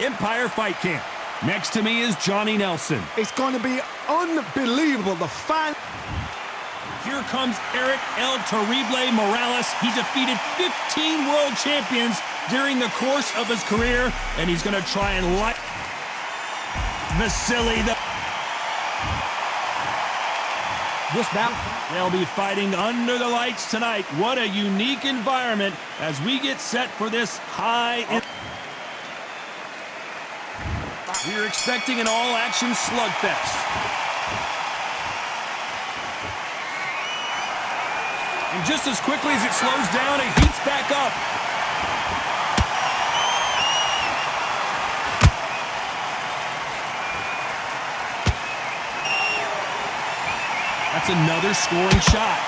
Empire Fight Camp. Next to me is Johnny Nelson. It's going to be unbelievable. The fan... Here comes Eric El Terrible Morales. He defeated 15 world champions during the course of his career, and he's going to try and light Vasily the... This bout... They'll be fighting under the lights tonight. What a unique environment as we get set for this high... We're expecting an all-action slugfest. And just as quickly as it slows down, it heats back up. That's another scoring shot.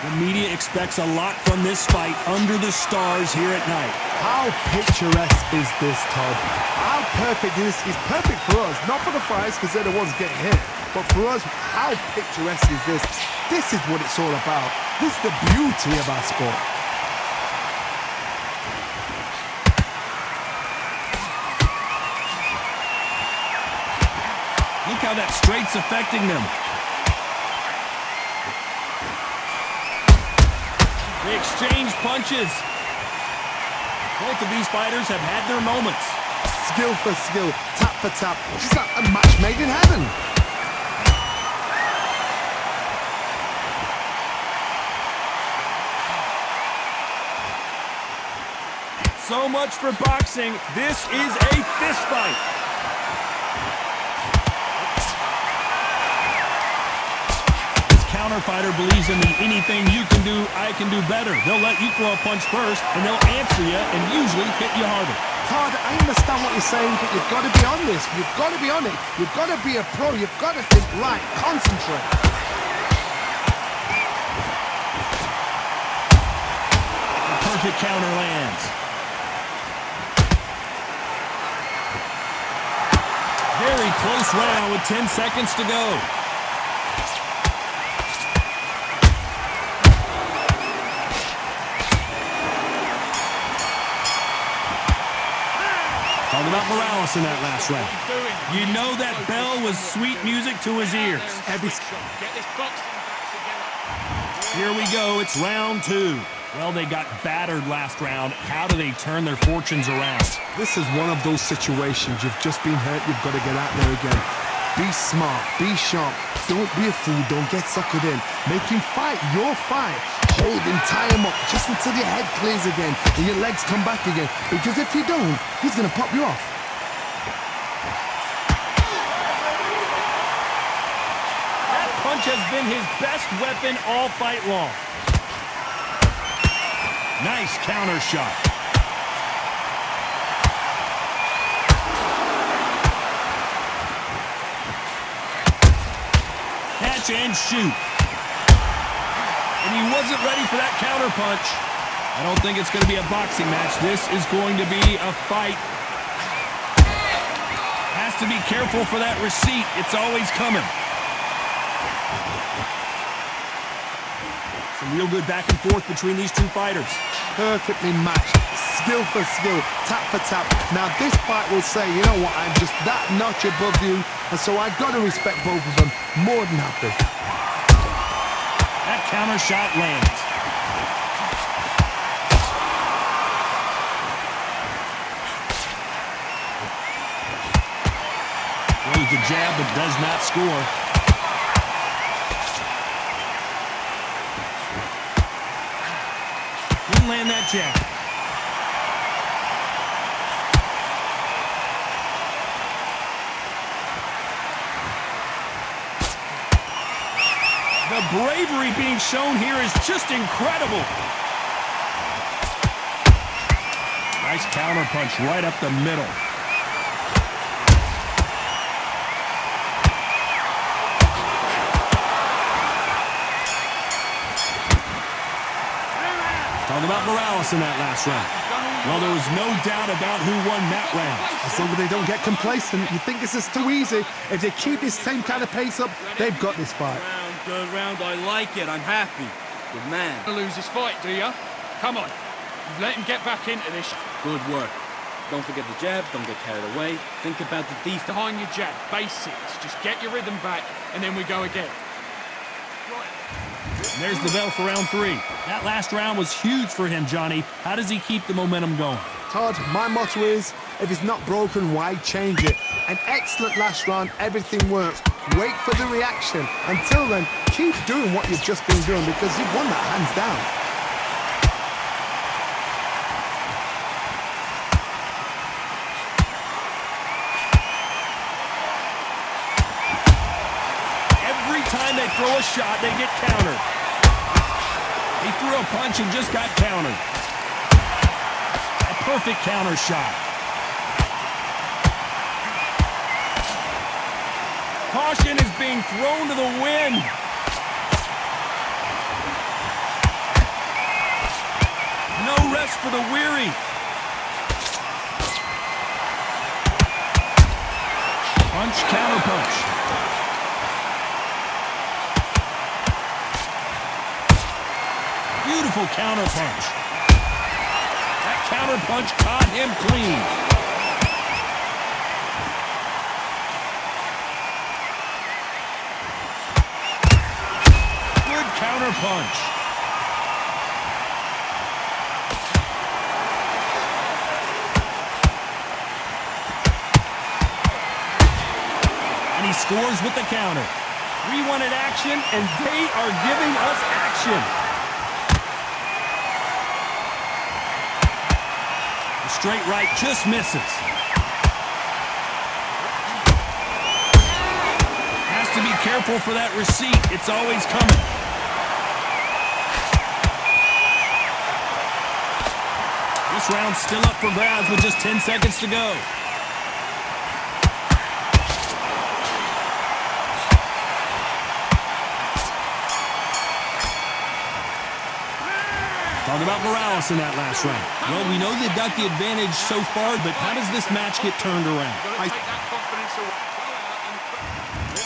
The media expects a lot from this fight under the stars here at night. How picturesque is this, Todd? How perfect is this? It's perfect for us, not for the fighters because they're the ones getting hit. But for us, how picturesque is this? This is what it's all about. This is the beauty of our sport. Look how that straight's affecting them. They exchange punches. Both of these fighters have had their moments. Skill for skill, tap for tap. It's like a match made in heaven. So much for boxing. This is a fist fight. This counter fighter believes in the anything you can do, I can do better. They'll let you throw a punch first, and they'll answer you and usually hit you harder. Todd, I understand what you're saying, but you've got to be on this. You've got to be on it. You've got to be a pro. You've got to think right. Concentrate. The perfect counter lands. Very close round with 10 seconds to go. Talking about Morales in that last round. You know that bell was sweet music to his ears. Here we go, it's round 2. Well, they got battered last round. How do they turn their fortunes around? This is one of those situations. You've just been hurt. You've got to get out there again. Be smart. Be sharp. Don't be a fool. Don't get suckered in. Make him fight your fight. Hold him, tie him up just until your head clears again and your legs come back again. Because if you don't, he's going to pop you off. That punch has been his best weapon all fight long. Nice counter shot. Catch and shoot. And he wasn't ready for that counter punch. I don't think it's going to be a boxing match. This is going to be a fight. Has to be careful for that receipt. It's always coming. Some real good back and forth between these two fighters. Perfectly matched, skill for skill, tap for tap. Now this fight will say, you know what, I'm just that notch above you, and so I've got to respect both of them more than happy. That counter shot lands. Throws the jab but does not score. Didn't land that jab. The bravery being shown here is just incredible. Nice counter punch right up the middle. Talk about Morales in that last round. Well, there was no doubt about who won that round. As long as they don't get complacent, you think this is too easy. If they keep this same kind of pace up, they've got this fight. Good round, I like it. I'm happy. Good man. Lose this fight, do ya? Come on. You've let him get back into this. Good work. Don't forget the jab, don't get carried away. Think about the defense. Behind your jab, basics. Just get your rhythm back, and then we go again. And there's the bell for round 3. That last round was huge for him, Johnny. How does he keep the momentum going? Todd, my motto is, if it's not broken, why change it? An excellent last round, everything works. Wait for the reaction. Until then, keep doing what you've just been doing because you've won that hands down. Time they throw a shot, they get countered. He threw a punch and just got countered. A perfect counter shot. Caution is being thrown to the wind. No rest for the weary. Punch, counter punch. Beautiful counter punch. That counter punch caught him clean. Good counter punch. And he scores with the counter. We wanted action, and they are giving us action. Straight right just misses. Has to be careful for that receipt. It's always coming. This round's still up for grabs with just 10 seconds to go. Talk about Morales in that last round. Well, we know they've got the advantage so far, but how does this match get turned around?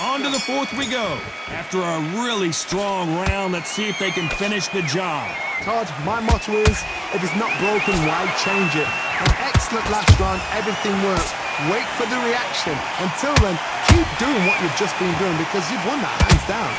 On to the 4th we go. After a really strong round, let's see if they can finish the job. Todd, my motto is, if it's not broken, why change it? An excellent last round, everything works. Wait for the reaction. Until then, keep doing what you've just been doing because you've won that hands down.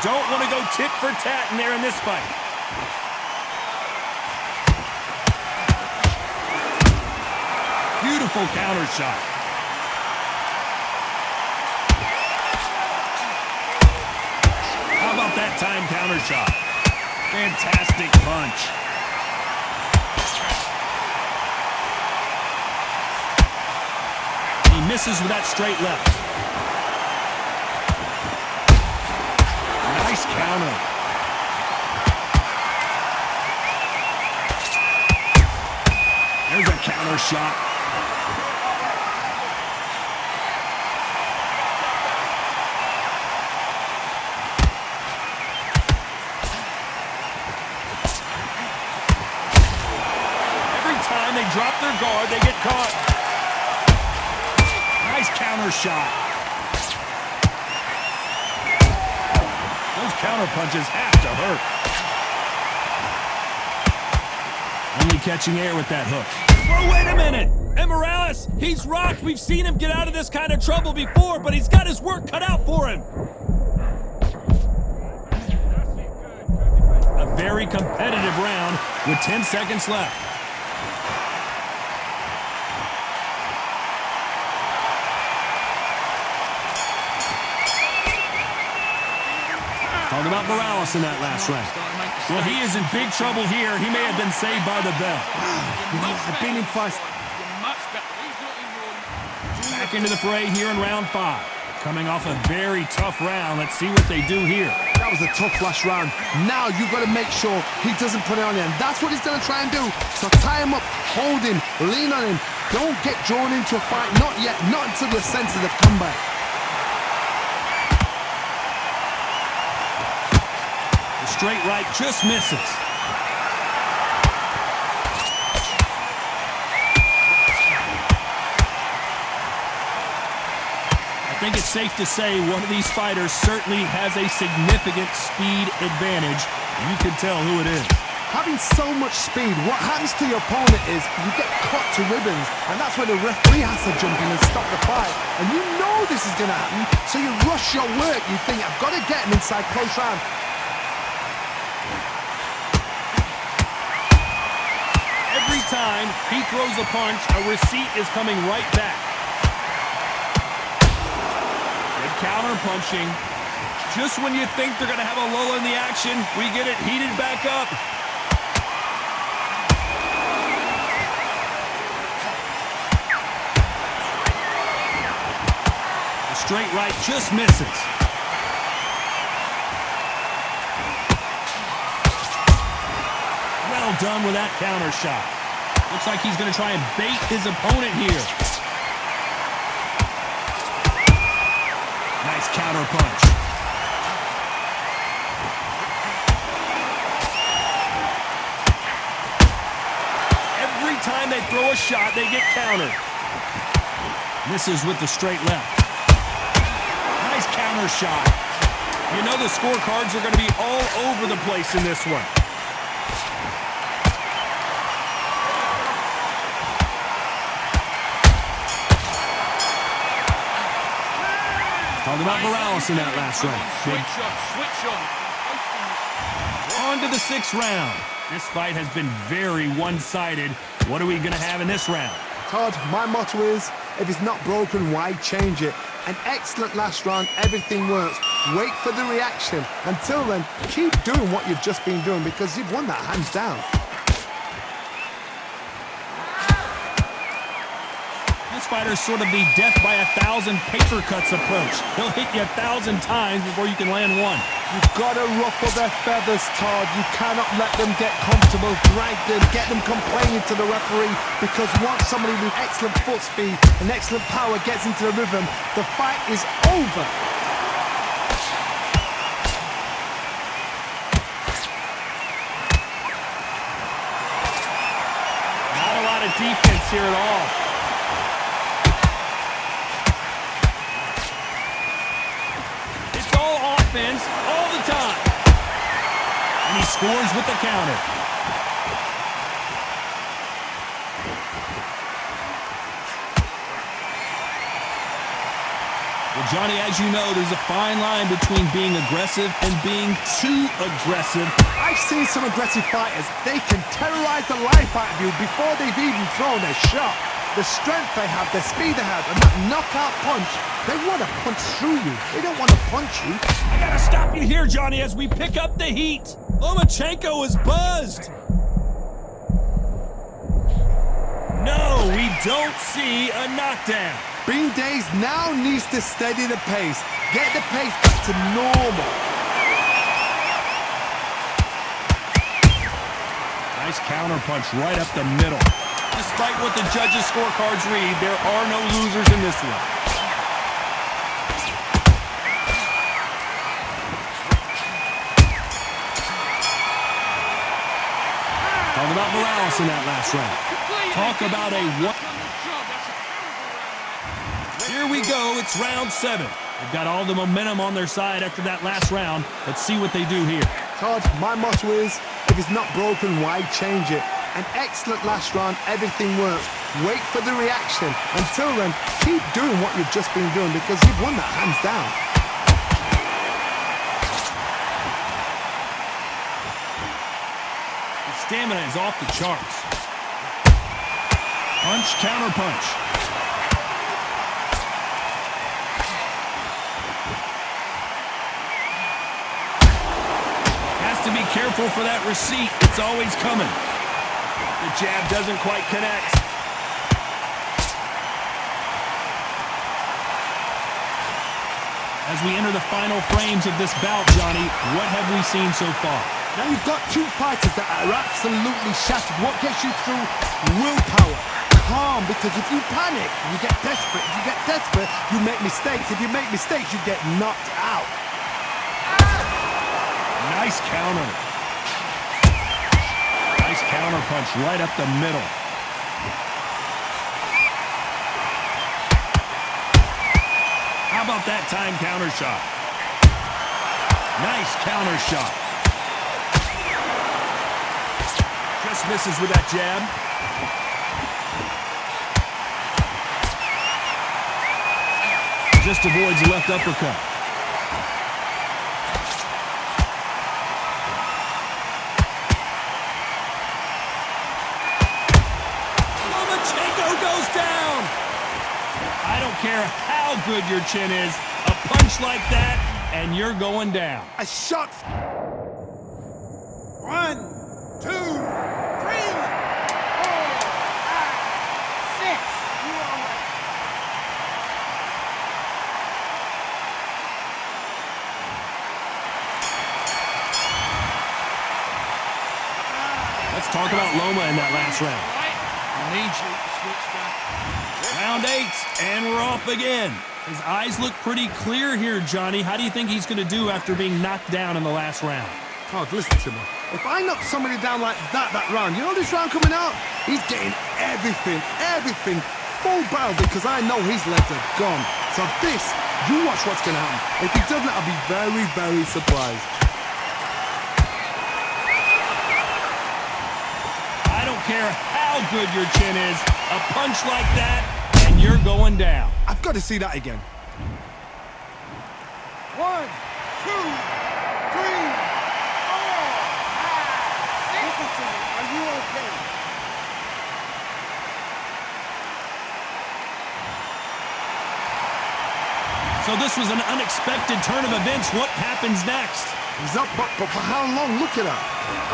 Don't want to go tit for tat in there in this fight. Beautiful counter shot. How about that time counter shot? Fantastic punch. He misses with that straight left. Nice counter. There's a counter shot. Every time they drop their guard, they get caught. Nice counter shot. Those counter punches have to hurt. Only catching air with that hook. Oh, wait a minute! And Morales, he's rocked. We've seen him get out of this kind of trouble before, but he's got his work cut out for him. A very competitive round with 10 seconds left. Talk about Morales in that last round. Well, he is in big trouble here. He may have been saved by the bell. You know, I've been in fights. Back into the fray here in round 5. Coming off a very tough round. Let's see what they do here. That was a tough last round. Now you've got to make sure he doesn't put it on you. And that's what he's going to try and do. So tie him up, hold him, lean on him. Don't get drawn into a fight. Not yet. Not until your senses have come back. Straight right just misses. think it's safe to say one of these fighters certainly has a significant speed advantage. You can tell who it is. Having so much speed, what happens to your opponent is you get cut to ribbons, and that's where the referee has to jump in and stop the fight. And you know this is going to happen, so you rush your work. You think, I've got to get him inside close round. Every time he throws a punch, a receipt is coming right back. Good counter punching. Just when you think they're going to have a lull in the action, we get it heated back up. Straight right just misses. Well done with that counter shot. Looks like he's going to try and bait his opponent here. Nice counter punch. Every time they throw a shot, they get countered. Misses with the straight left. Nice counter shot. You know the scorecards are going to be all over the place in this one. Talk about Morales in that last round. Switch on. On to the 6th round. This fight has been very one-sided. What are we going to have in this round? Todd, my motto is, if it's not broken, why change it? An excellent last round, everything works. Wait for the reaction. Until then, keep doing what you've just been doing because you've won that hands down. This fighter's sort of the death by 1,000 paper cuts approach. He'll hit you 1,000 times before you can land one. You've got to ruffle their feathers, Todd. You cannot let them get comfortable, drag them, get them complaining to the referee, because once somebody with excellent foot speed and excellent power gets into the rhythm, the fight is over. Not a lot of defense here at all. It's all offense all the time. And he scores with the counter. Well, Johnny, as you know, there's a fine line between being aggressive and being too aggressive. I've seen some aggressive fighters. They can terrorize the life out of you before they've even thrown a shot. The strength they have, the speed they have, and that knockout punch, they want to punch through you. They don't want to punch you. I gotta stop you here, Johnny, as we pick up the heat. Lomachenko is buzzed. No, we don't see a knockdown. Bean Days now needs to steady the pace. Get the pace back to normal. Nice counter punch right up the middle. Despite what the judges' scorecards read, there are no losers in this one. Talk about Morales in that last round. Talk about a one. Here we go, it's round 7. They've got all the momentum on their side after that last round. Let's see what they do here. Todd, my motto is, if it's not broken, why change it? An excellent last round, everything works. Wait for the reaction. Until then, keep doing what you've just been doing because you've won that hands down. His stamina is off the charts. Punch, counter punch. Has to be careful for that receipt. It's always coming. The jab doesn't quite connect. As we enter the final frames of this bout, Johnny, what have we seen so far? Now you've got two fighters that are absolutely shattered. What gets you through? Willpower. Calm, because if you panic, you get desperate. If you get desperate, you make mistakes. If you make mistakes, you get knocked out. Nice counter. Nice counter punch right up the middle. How about that time counter shot? Nice counter shot. Just misses with that jab. Just avoids the left uppercut. Lomachenko goes down. I don't care how good your chin is. A punch like that, and you're going down. A shot. 1, 2, 3, 4, 5, 6. You are right. Let's talk about Loma in that last round. Right? I need you to switch back. Round 8, and we're off again. His eyes look pretty clear here, Johnny. How do you think he's going to do after being knocked down in the last round? Todd, listen to me. If I knock somebody down like that round, you know this round coming out? He's getting everything, full barrel because I know his legs are gone. So this, you watch what's going to happen. If he doesn't, I'll be very, very surprised. I don't care how good your chin is. A punch like that, and you're going down. I've got to see that again. 1, 2, 3, 4, 5, 6. Listen to me. Are you okay? So this was an unexpected turn of events. What happens next? He's up, but for how long? Look at that.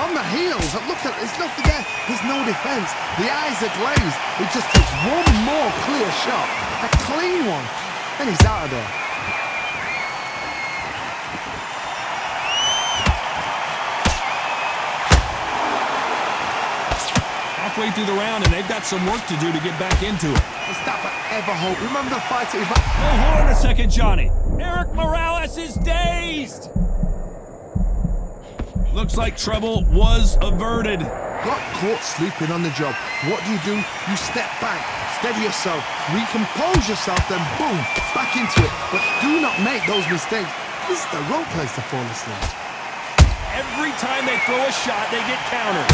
On the heels, look at, there's nothing there. There's no defense. The eyes are glazed. It just takes one more clear shot. A clean one. And he's out of there. Halfway through the round, and they've got some work to do to get back into it. Is that forever hope? Remember the fight at Oh, hold on a second, Johnny. Eric Morales is dazed. Looks like trouble was averted. Got caught sleeping on the job. What do? You step back, steady yourself, recompose yourself, then boom, back into it. But do not make those mistakes. This is the wrong place to fall asleep. Every time they throw a shot, they get countered.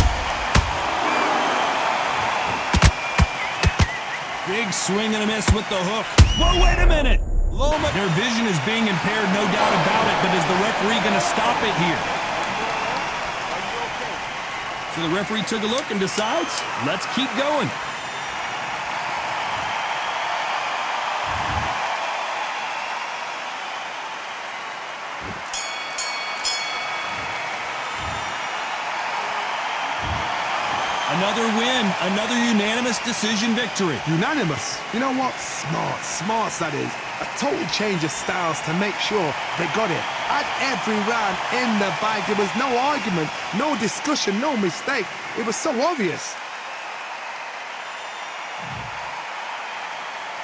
Big swing and a miss with the hook. Whoa, wait a minute. Loma, their vision is being impaired, no doubt about it, but is the referee going to stop it here? So the referee took a look and decides, let's keep going. Another win, another unanimous decision victory. Unanimous. You know what? Smart that is. A total change of styles to make sure they got it. At every round in the bag, there was no argument, no discussion, no mistake. It was so obvious.